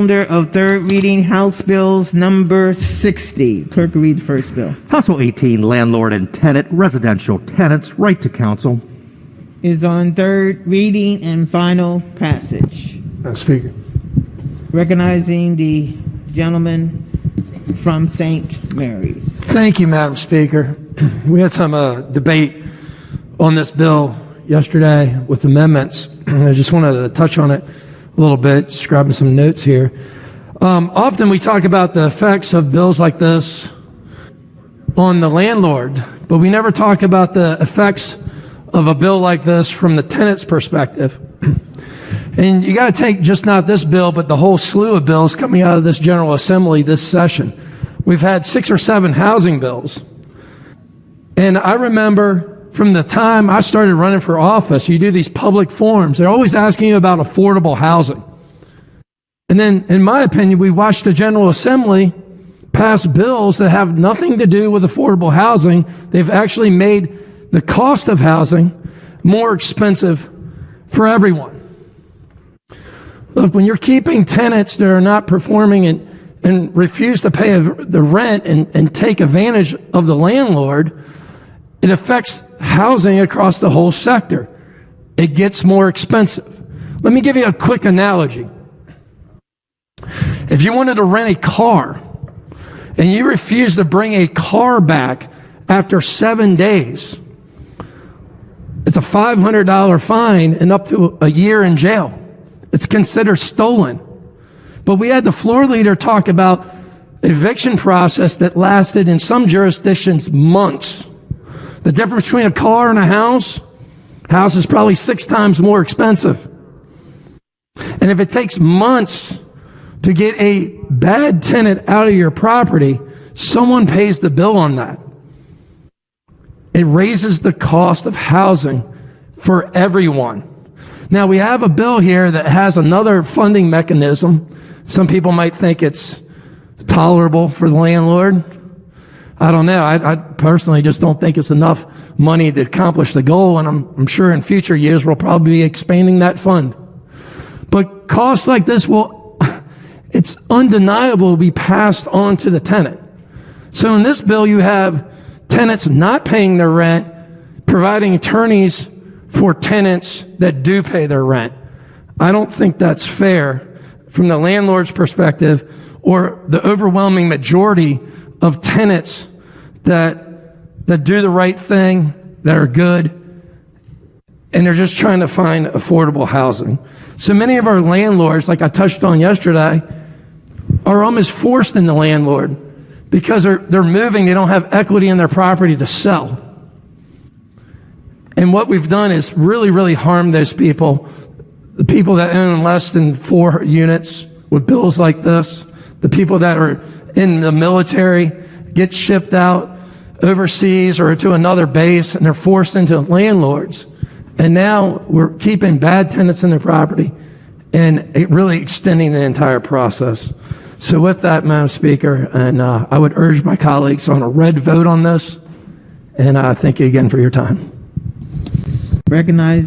Of third reading, House Bills number 60. Clerk will read the first bill. House Bill 18, Landlord and Tenant, Residential Tenants, Right to Counsel. Is on third reading and final passage. Madam Speaker. Recognizing the gentleman from St. Mary's. Thank you, Madam Speaker. We had some debate on this bill yesterday with amendments. I just wanted to touch on it a little bit, just grabbing some notes here. Often we talk about the effects of bills like this on the landlord, but we never talk about the effects of a bill like this from the tenant's perspective. And you got to take just not this bill, but the whole slew of bills coming out of this General Assembly this session. We've had 6 or 7 housing bills. And I remember from the time I started running for office, you do these public forums. They're always asking you about affordable housing. And then, in my opinion, we watched the General Assembly pass bills that have nothing to do with affordable housing. They've actually made the cost of housing more expensive for everyone. Look, when you're keeping tenants that are not performing and refuse to pay the rent and take advantage of the landlord, it affects housing across the whole sector. It gets more expensive. Let me give you a quick analogy. If you wanted to rent a car and you refuse to bring a car back after 7 days, it's a $500 fine and up to a year in jail. It's considered stolen. But we had the floor leader talk about eviction process that lasted in some jurisdictions months. The difference between a car and a house is probably 6 times more expensive. And if it takes months to get a bad tenant out of your property, someone pays the bill on that. It raises the cost of housing for everyone. Now, we have a bill here that has another funding mechanism. Some people might think it's tolerable for the landlord. I don't know. I personally just don't think it's enough money to accomplish the goal, and I'm sure in future years we'll probably be expanding that fund. But costs like this it's undeniable, be passed on to the tenant. So in this bill, you have tenants not paying their rent, providing attorneys for tenants that do pay their rent. I don't think that's fair from the landlord's perspective or the overwhelming majority of tenants that do the right thing, that are good, and they're just trying to find affordable housing. So many of our landlords, like I touched on yesterday, are almost forced into landlord because they're moving, they don't have equity in their property to sell. And what we've done is really, really harm those people, the people that own less than 4 units with bills like this, the people that are in the military, get shipped out overseas or to another base, and they're forced into landlords. And now we're keeping bad tenants in their property and really extending the entire process. So with that, Madam Speaker, and I would urge my colleagues on a red vote on this, and thank you again for your time. Recognize